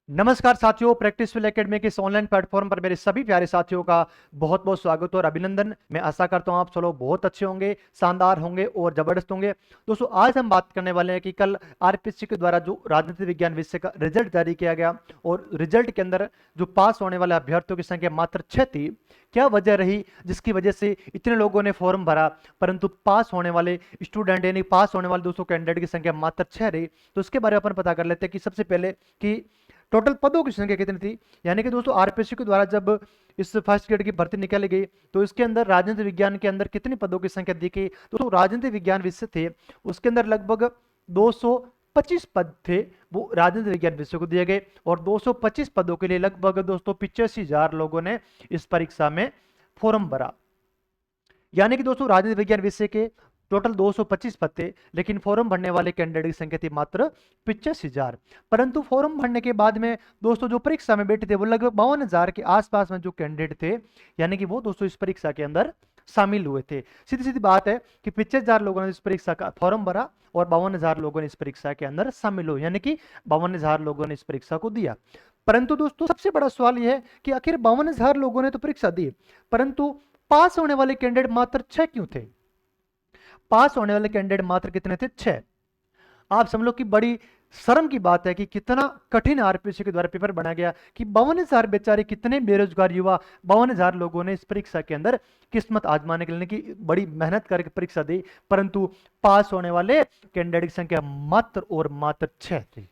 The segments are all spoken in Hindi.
नमस्कार साथियों, प्रैक्टिस विल एकेडमी के इस ऑनलाइन प्लेटफॉर्म पर मेरे सभी प्यारे साथियों का बहुत बहुत स्वागत और अभिनंदन। मैं आशा करता हूं आप सब लोग बहुत अच्छे होंगे, शानदार होंगे और जबरदस्त होंगे। दोस्तों, आज हम बात करने वाले हैं कि कल आरपीएससी के द्वारा जो राजनीति विज्ञान विषय का रिजल्ट जारी किया गया और रिजल्ट के अंदर जो पास होने वाले अभ्यर्थियों की संख्या मात्र 6 थी। क्या वजह रही जिसकी वजह से इतने लोगों ने फॉर्म भरा परंतु पास होने वाले स्टूडेंट यानी पास होने वाले दोस्तों कैंडिडेट की संख्या मात्र 6 रही। तो इसके बारे में अपन पता कर लेते हैं कि सबसे पहले कि टोटल पदों की संख्या कितनी थी। यानी कि दोस्तों, आरपीएससी के द्वारा जब इस फर्स्ट ग्रेड की भर्ती निकाली गई तो इसके अंदर राजनीति विज्ञान के अंदर कितनी पदों की संख्या दी गई। दोस्तों, राजनीति विज्ञान विषय थे उसके अंदर लगभग 225 पद थे, वो राजनीति विज्ञान विषय को दिए गए और 225 पदों के लिए लगभग दोस्तों 85,000 लोगों ने इस परीक्षा में फॉर्म भरा। यानी कि दोस्तों, राजनीति विज्ञान विषय के टोटल 225 पद थे, लेकिन फॉर्म भरने वाले कैंडिडेट की संख्या थी मात्र 85,000। परंतु फॉर्म भरने के बाद में दोस्तों जो परीक्षा में बैठे थे वो लगभग 52,000 के आसपास में जो कैंडिडेट थे, यानी कि वो दोस्तों इस परीक्षा के अंदर शामिल हुए थे। सीधी सीधी बात है कि 25,000 लोगों ने इस परीक्षा का फॉर्म भरा और 52,000 लोगों ने इस परीक्षा के अंदर शामिल हुए, यानी कि 52,000 लोगों ने इस परीक्षा को दिया। परंतु दोस्तों, सबसे बड़ा सवाल यह है कि आखिर 52,000 लोगों ने तो परीक्षा दी, परंतु पास होने वाले कैंडिडेट मात्र 6 क्यों थे। पास होने वाले कैंडिडेट मात्र कितने थे? 6। आप समझ लो कि बड़ी शर्म की बात है कि कितना कठिन आरपीएससी के द्वारा पेपर बनाया गया कि 52,000 बेचारे कितने बेरोजगार युवा 52,000 लोगों ने इस परीक्षा के अंदर किस्मत आजमाने के लिए की बड़ी मेहनत करके परीक्षा दी, परंतु पास होने वाले कैंडिडेट की संख्या मात्र और मात्र 6 थी।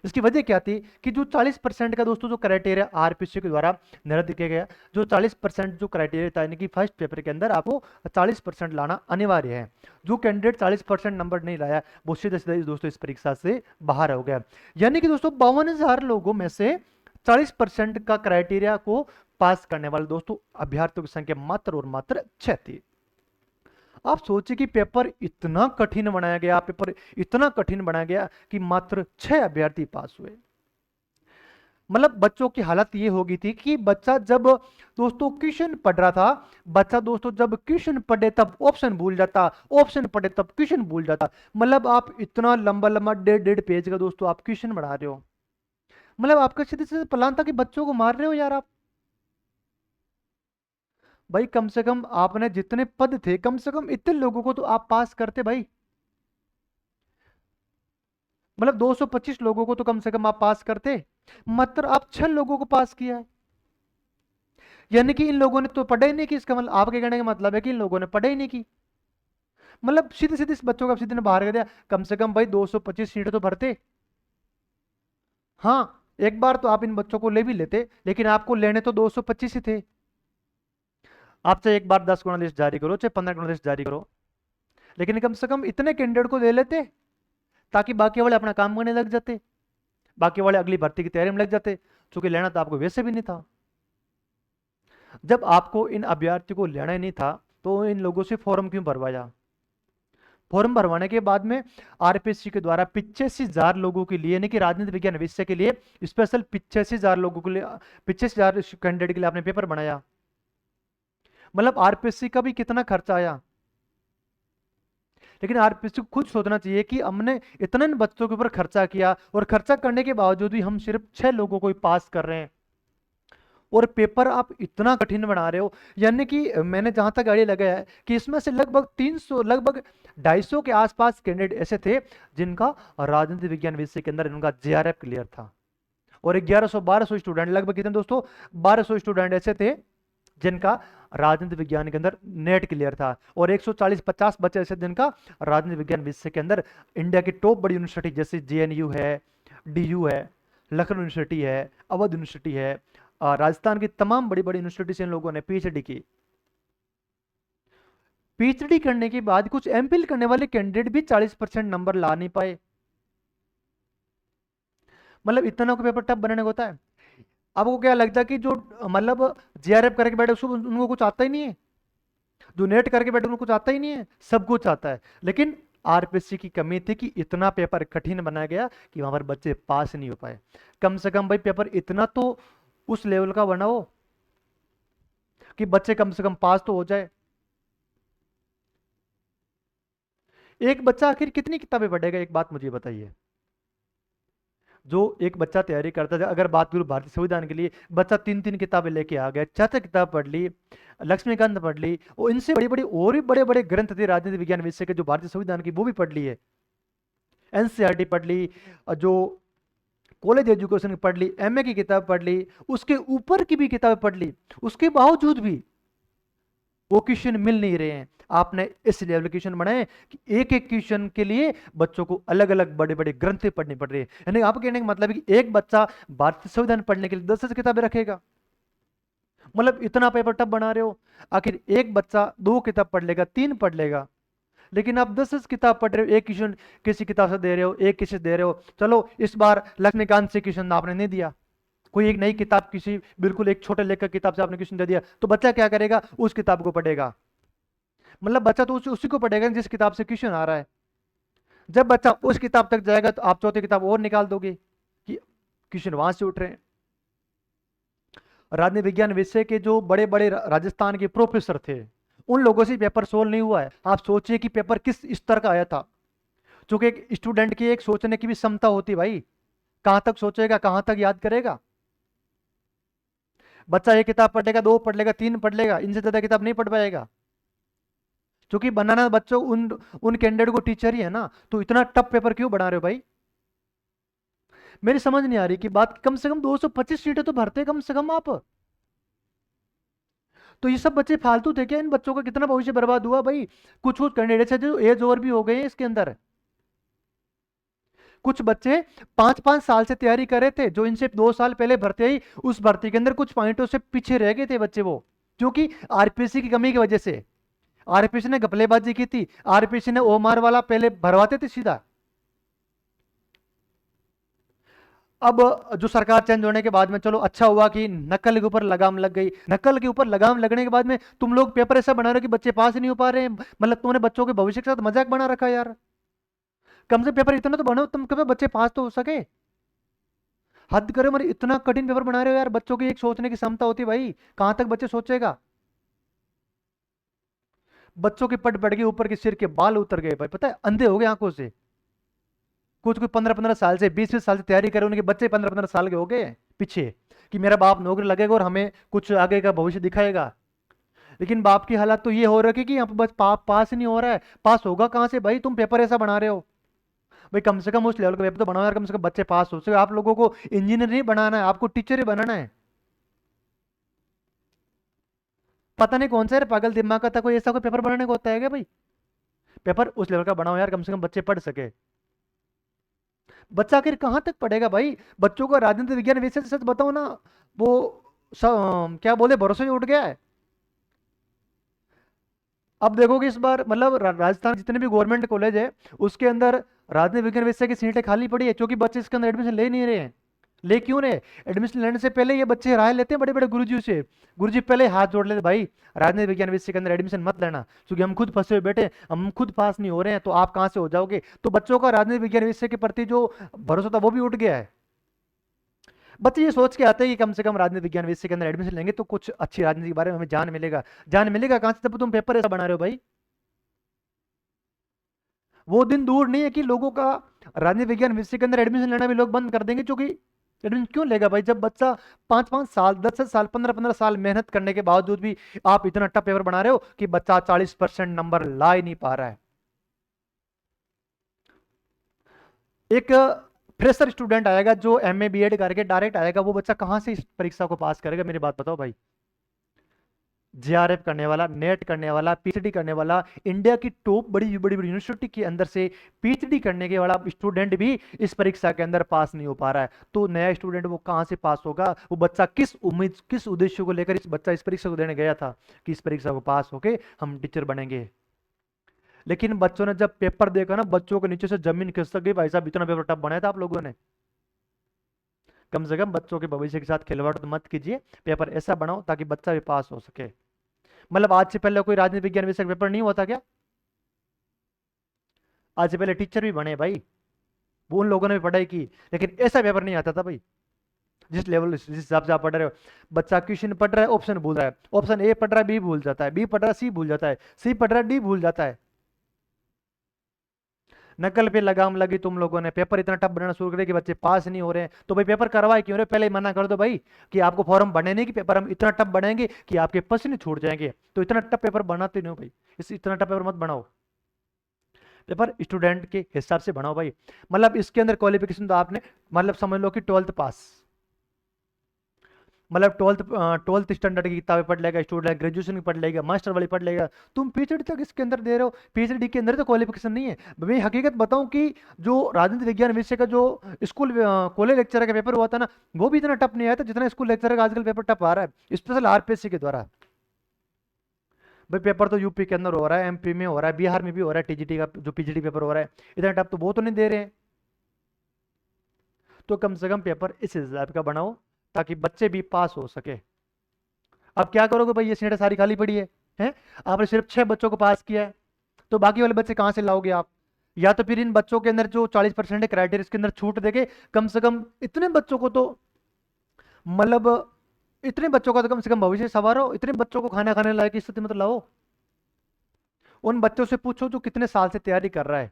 इसकी वजह क्या थी कि जो 40% का दोस्तों जो क्राइटेरिया आरपीएससी के द्वारा निर्धारित किया गया, जो 40% जो क्राइटेरिया था, यानी कि फर्स्ट पेपर के अंदर आपको 40% लाना अनिवार्य है। जो कैंडिडेट 40% नंबर नहीं लाया वो सीधे सीधे दोस्तों इस परीक्षा से बाहर हो गया। यानी कि दोस्तों 52,000 लोगों में से 40% का क्राइटेरिया को पास करने वाले दोस्तों अभ्यर्थियों की संख्या मात्र और मात्र 6 थी। आप सोचिए कि पेपर इतना कठिन बनाया गया, पेपर इतना कठिन बनाया गया कि मात्र 6 अभ्यर्थी पास हुए। मतलब बच्चों की हालत ये हो गई थी कि बच्चा जब दोस्तों क्वेश्चन पढ़ रहा था, बच्चा दोस्तों जब क्वेश्चन पढ़े तब ऑप्शन भूल जाता, ऑप्शन पढ़े तब क्वेश्चन भूल जाता। मतलब आप इतना लंबा लंबा 1.5 पेज का दोस्तों आप क्वेश्चन बना रहे हो, मतलब आपका सीधे सीधे प्लान था कि बच्चों को मार रहे हो यार आप। भाई कम से कम आपने जितने पद थे कम से कम इतने लोगों को तो आप पास करते भाई। मतलब 225 लोगों को तो कम से कम आप पास करते, मात्र आप 6 लोगों को पास किया है। यानी कि इन लोगों ने तो पढ़ाई ही नहीं की। इसका मतलब आपके कहने का मतलब है कि इन लोगों ने पढ़ाई ही नहीं की। मतलब सीधे सीधे इस बच्चों को सीधे ने बाहर कर दिया। कम से कम भाई 225 सीट तो भरते। हाँ, एक बार तो आप इन बच्चों को ले भी लेते, लेकिन आपको लेने तो 225 ही थे। आप चाहे एक बार 10 गुना लिस्ट जारी करो, चाहे 15 गुना लिस्ट जारी करो, लेकिन कम से कम इतने कैंडिडेट को ले लेते ताकि बाकी वाले अपना काम करने लग जाते, बाकी वाले अगली भर्ती की तैयारी में लग जाते, क्योंकि लेना तो आपको वैसे भी नहीं था। जब आपको इन अभ्यर्थियों को लेना ही नहीं था तो इन लोगों से फॉर्म क्यों भरवाया। फॉर्म भरवाने के बाद में आरपीएससी के द्वारा 85,000 लोगों के लिए, यानी कि राजनीति विज्ञान विषय के लिए स्पेशल 85,000 लोगों के लिए, 85,000 कैंडिडेट के लिए आपने पेपर बनाया। मतलब आरपीएससी का भी कितना खर्चा आया। लेकिन आरपीएससी को खुद सोचना चाहिए कि हमने इतने बच्चों के ऊपर खर्चा किया और खर्चा करने के बावजूद भी हम सिर्फ 6 लोगों को ही पास कर रहे हैं और पेपर आप इतना कठिन बना रहे हो। यानी कि मैंने जहां तक आइडिया लगाया है कि इसमें से लगभग 300 लगभग 250 के आसपास कैंडिडेट ऐसे थे जिनका राजनीति विज्ञान विषय के अंदर उनका जेआरएफ क्लियर था और 1100-1200 स्टूडेंट, लगभग कितने दोस्तों, 1200 स्टूडेंट ऐसे थे जिनका राजनीति विज्ञान के अंदर नेट क्लियर था और 140-50 बच्चे ऐसे जिनका राजनीति विज्ञान विषय के अंदर इंडिया की टॉप बड़ी यूनिवर्सिटी जैसे जेएनयू है, डीयू है, लखनऊ यूनिवर्सिटी है, अवध यूनिवर्सिटी है, राजस्थान की तमाम बड़ी बड़ी यूनिवर्सिटी से इन लोगों ने पीएचडी की। पीएचडी करने के बाद कुछ एमफिल करने वाले कैंडिडेट भी 40% नंबर ला नहीं पाए। मतलब इतना को पेपर टफ बनाने को होता है। आपको क्या लगता है कि जो मतलब जेआरएफ करके बैठे उसको उनको कुछ आता ही नहीं है, जो नेट करके बैठे उनको कुछ आता ही नहीं है, सब कुछ आता है। लेकिन आरपीएससी की कमी थी कि इतना पेपर कठिन बनाया गया कि वहां पर बच्चे पास नहीं हो पाए। कम से कम भाई पेपर इतना तो उस लेवल का बनाओ कि बच्चे कम से कम पास तो हो जाए। एक बच्चा आखिर कितनी किताबें पढ़ेगा, एक बात मुझे बताइए। जो एक बच्चा तैयारी करता था, अगर बात करूँ भारतीय संविधान के लिए, बच्चा 3-3 किताबें लेके आ गया, 4-4 किताब पढ़ ली, लक्ष्मीकांत पढ़ ली, और इनसे बड़ी बड़ी और भी बड़े बड़े ग्रंथ थे राजनीति विज्ञान विषय के जो भारतीय संविधान की, वो भी पढ़ ली है। एनसीईआरटी पढ़ ली, जो कॉलेज एजुकेशन पढ़ ली, एमए की किताब पढ़ ली, उसके ऊपर की भी किताबें पढ़ ली, उसके बावजूद भी वो क्वेश्चन मिल नहीं रहे हैं। आपने इस लेवल क्वेश्चन बनाए कि एक एक क्वेश्चन के लिए बच्चों को अलग अलग बड़े बड़े ग्रंथ पढ़नी पड़ रही है। यानी आप कहने का मतलब है कि एक बच्चा भारतीय संविधान पढ़ने के लिए 10 किताबें रखेगा, मतलब इतना पेपर टफ बना रहे हो। आखिर एक बच्चा 2 किताब पढ़ लेगा, 3 पढ़ लेगा, लेकिन आप 10 किताब पढ़ रहे हो, एक क्वेश्चन किसी किताब से दे रहे हो, एक किसी से दे रहे हो। चलो इस बार लक्ष्मीकांत से क्वेश्चन आपने नहीं दिया, कोई एक नई किताब, किसी बिल्कुल एक छोटे लेखक किताब से आपने क्वेश्चन दे दिया, तो बच्चा क्या करेगा, उस किताब को पढ़ेगा। मतलब बच्चा तो उसी को पढ़ेगा जिस किताब से क्वेश्चन आ रहा है। जब बच्चा उस किताब तक जाएगा तो आप चौथी किताब और निकाल दोगे कि क्वेश्चन वहां से उठ रहे हैं। राजनीति विज्ञान विषय के जो बड़े बड़े राजस्थान के प्रोफेसर थे, उन लोगों से पेपर सोल्व नहीं हुआ है। आप सोचिए कि पेपर किस स्तर का आया था। क्योंकि एक स्टूडेंट की एक सोचने की भी क्षमता होती भाई, कहां तक सोचेगा, कहां तक याद करेगा। बच्चा एक किताब पढ़ लेगा, 2 पढ़ लेगा, 3 पढ़ लेगा, इनसे ज्यादा किताब नहीं पढ़ पाएगा। क्योंकि बनाना बच्चों उन कैंडिडेट को टीचर ही है ना, तो इतना टफ पेपर क्यों बना रहे हो भाई। मेरी समझ नहीं आ रही कि बात, कम से कम 225 सीटें तो भरते कम से कम आप। तो ये सब बच्चे फालतू थे क्या? इन बच्चों का कितना भविष्य बर्बाद हुआ भाई। कुछ कुछ कैंडिडेट्स है जो एज ओवर भी हो गए हैं इसके अंदर। कुछ बच्चे 5-5 साल से तैयारी कर रहे थे, जो इनसे 2 साल पहले भर्ती आई, उस भर्ती के अंदर कुछ पॉइंटों से पीछे रह गए थे बच्चे वो, क्योंकि आरपीसी की कमी की वजह से। आरपीसी ने घपलेबाजी की थी, आरपीसी ने ओमार वाला पहले भरवाते थे सीधा। अब जो सरकार चेंज होने के बाद में, चलो अच्छा हुआ कि नकल के ऊपर लगाम लग गई। नकल के ऊपर लगाम लगने के बाद में तुम लोग पेपर ऐसा बना रहे हो कि बच्चे पास नहीं हो पा रहे हैं। मतलब तुमने बच्चों के भविष्य के साथ मजाक बना रखा है यार। कम से पेपर इतना तो बनाओ तुम, कभी बच्चे पास तो हो सके। हद करो, मतलब इतना कठिन पेपर बना रहे हो यार। बच्चों की एक सोचने की क्षमता होती है भाई, कहां तक बच्चे सोचेगा। बच्चों के पट पट के ऊपर के सिर के बाल उतर गए भाई, पता है, अंधे हो गए आंखों से। कुछ कुछ 15-15 साल से, 20-20 साल से तैयारी करे, उनके बच्चे 15-15 साल के हो गए पीछे, कि मेरा बाप नौकरी लगेगा और हमें कुछ आगे का भविष्य दिखाएगा। लेकिन बाप की हालत तो ये हो रखी कि यहाँ पर बस पास ही नहीं हो रहा है। पास होगा कहाँ से भाई, तुम पेपर ऐसा बना रहे हो। भाई कम से कम उस लेवल का पेपर तो बनाओ यार, कम से कम बच्चे पास हो सके। आप लोगों को इंजीनियर नहीं बनाना है, आपको टीचर ही बनाना है। पता नहीं कौन सा यार पागल दिमाग का था, कोई ऐसा कोई पेपर बनाने को होता है क्या भाई। पेपर उस लेवल का बनाओ यार, कम से कम बच्चे पढ़ सके। बच्चा आखिर कहाँ तक पढ़ेगा भाई। बच्चों को राजनीति विज्ञान विषय से सच बताओ ना, वो क्या बोले, भरोसे ही उठ गया है। अब देखोगे इस बार, मतलब राजस्थान जितने भी गवर्नमेंट कॉलेज है, उसके अंदर राजनीति विज्ञान विषय की सीटें खाली पड़ी है, क्योंकि बच्चे इसके अंदर एडमिशन ले नहीं रहे हैं। ले क्यों रहे? एडमिशन लेने से पहले ये बच्चे राय लेते हैं बड़े बड़े गुरुजी से। गुरुजी पहले हाथ जोड़ लेते, भाई राजनीति विज्ञान विषय के अंदर एडमिशन मत लेना, क्योंकि हम खुद फंसे हुए बैठे, हम खुद पास नहीं हो रहे हैं, तो आप कहाँ से हो जाओगे। तो बच्चों का राजनीति विज्ञान विषय के प्रति जो भरोसा था वो भी उठ गया है। बच्चे ये सोच के आते हैं कि कम से कम राजनीति विज्ञान विषय के अंदर एडमिशन लेंगे तो कुछ अच्छी राजनीति के बारे में हमें जान मिलेगा। जान मिलेगा कहां से, जब तुम पेपर ऐसा बना रहे हो भाई। वो दिन दूर नहीं है कि लोगों का राजनीति विज्ञान विषय के अंदर एडमिशन लेना भी लोग बंद कर देंगे। क्योंकि एडमिशन क्यों लेगा भाई, जब बच्चा 5-5 साल, 10 साल, 15-15 साल मेहनत करने के बावजूद भी आप इतना टफ पेपर बना रहे हो कि बच्चा 40% नंबर ला ही नहीं पा रहा है। एक फ्रेशर स्टूडेंट आएगा जो एमए बीएड करके डायरेक्ट आएगा, वो बच्चा कहां से इस परीक्षा को पास करेगा, मेरी बात बताओ भाई। जेआरएफ करने वाला, नेट करने वाला, पीएचडी करने वाला, इंडिया की टॉप बड़ी बड़ी बड़ी यूनिवर्सिटी के अंदर से पीएचडी करने के वाला स्टूडेंट भी इस परीक्षा के अंदर पास नहीं हो पा रहा है, तो नया स्टूडेंट वो कहां से पास होगा। वो बच्चा किस उम्मीद, किस उद्देश्य को लेकर इस बच्चा इस परीक्षा को देने गया था, कि इस परीक्षा को पास होके हम टीचर बनेंगे। लेकिन बच्चों ने जब पेपर देखा ना, बच्चों के नीचे से जमीन खिसक गई भाई साहब, इतना पेपर टफ बनाया था आप लोगों ने। कम से कम बच्चों के भविष्य के साथ खिलवाड़ तो मत कीजिए, पेपर ऐसा बनाओ ताकि बच्चा भी पास हो सके। मतलब आज से पहले कोई राजनीति विज्ञान विषय पेपर नहीं हुआ था क्या? आज से पहले टीचर भी बने भाई, वो उन लोगों ने भी पढ़ाई की, लेकिन ऐसा पेपर नहीं आता था भाई। जिस लेवल, जिस हिसाब से आप पढ़ रहे हो, बच्चा क्वेश्चन पढ़ रहा है, ऑप्शन भूल रहा है, ऑप्शन ए पढ़ रहा है, बी भूल जाता है, बी पढ़ रहा है, सी भूल जाता है, सी पढ़ रहा है, डी भूल जाता है। नकल पे लगाम लगी तुम लोगों ने, पेपर इतना टफ बनाना शुरू करे कि बच्चे पास नहीं हो रहे हैं, तो भाई पेपर करवाए क्यों रहे? पहले ही मना कर दो भाई कि आपको फॉर्म भरने नहीं, कि पेपर हम इतना टफ बनाएंगे कि आपके पसीने छूट जाएंगे। तो इतना टफ पेपर बनाते नहीं हो भाई, इस इतना टफ पेपर मत बनाओ, पेपर स्टूडेंट के हिसाब से बनाओ भाई। मतलब इसके अंदर क्वालिफिकेशन तो आपने मतलब समझ लो कि 12th पास, मतलब 12th स्टैंडर्ड की किताबें पढ़ लेगा स्टूडेंट, ग्रेजुएशन की पढ़ लेगा, मास्टर वाली पढ़ लेगा, तुम पीएचडी तक इसके अंदर दे रहे हो। पीएचडी के अंदर तो क्वालिफिकेशन नहीं है। मैं हकीकत बताऊं कि जो राजनीति विज्ञान विषय का जो स्कूल कॉलेज लेक्चर का पेपर हुआ था ना, वो भी इतना टफ नहीं आया था जितना स्कूल लेक्चर का आजकल पेपर टफ आ रहा है, स्पेशल आरपीएससी के द्वारा। भाई पेपर तो यूपी के अंदर हो रहा है, एमपी में हो रहा है, बिहार में भी हो रहा है, टीजीटी का जो पीजीटी पेपर हो रहा है, इतना टफ तो वो तो नहीं दे रहे हैं। तो कम से कम पेपर इस हिसाब का बनाओ ताकि बच्चे भी पास हो सके। अब क्या करोगे भाई, ये सीटें सारी खाली पड़ी है आपने सिर्फ 6 बच्चों को पास किया है, तो बाकी वाले बच्चे कहां से लाओगे आप? या तो फिर इन बच्चों के अंदर जो 40% क्राइटेरिया इसके अंदर छूट देके कम से कम इतने बच्चों को तो, मतलब इतने बच्चों का तो कम से कम भविष्य संवारो, इतने बच्चों को खाना खाने लायक स्थिति मत लाओ। उन बच्चों से पूछो जो कितने साल से तैयारी कर रहा है,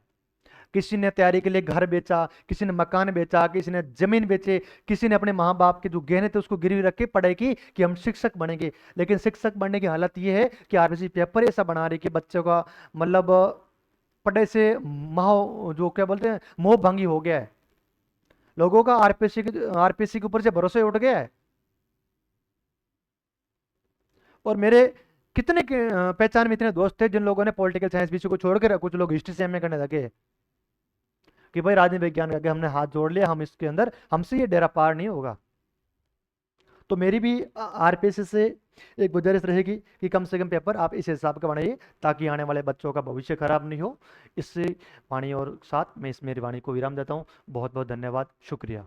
किसी ने तैयारी के लिए घर बेचा, किसी ने मकान बेचा, किसी ने जमीन बेचे, किसी ने अपने माँ बाप के जो गहने थे उसको गिरवी रख के पढ़ाई की कि हम शिक्षक बनेंगे। लेकिन शिक्षक बनने की हालत ये है कि आरपीएससी पेपर ऐसा बना रही कि बच्चों का मतलब पढ़ाई से मोह, जो क्या बोलते हैं, मोह भंगी हो गया है। लोगों का आरपीएससी के ऊपर से भरोसा ही उठ गया है। और मेरे कितने पहचान में इतने दोस्त थे जिन लोगों ने पॉलिटिकल साइंस विषय को छोड़कर कुछ लोग हिस्ट्री से एमए करने लगे कि भाई राजनीति विज्ञान करके हमने हाथ जोड़ लिया, हम इसके अंदर, हमसे ये डेरा पार नहीं होगा। तो मेरी भी आरपीएससी से एक गुजारिश रहेगी कि कम से कम पेपर आप इस हिसाब का बनाइए ताकि आने वाले बच्चों का भविष्य खराब नहीं हो। इससे वाणी और साथ मैं इस मेरी वाणी को विराम देता हूँ। बहुत बहुत धन्यवाद, शुक्रिया।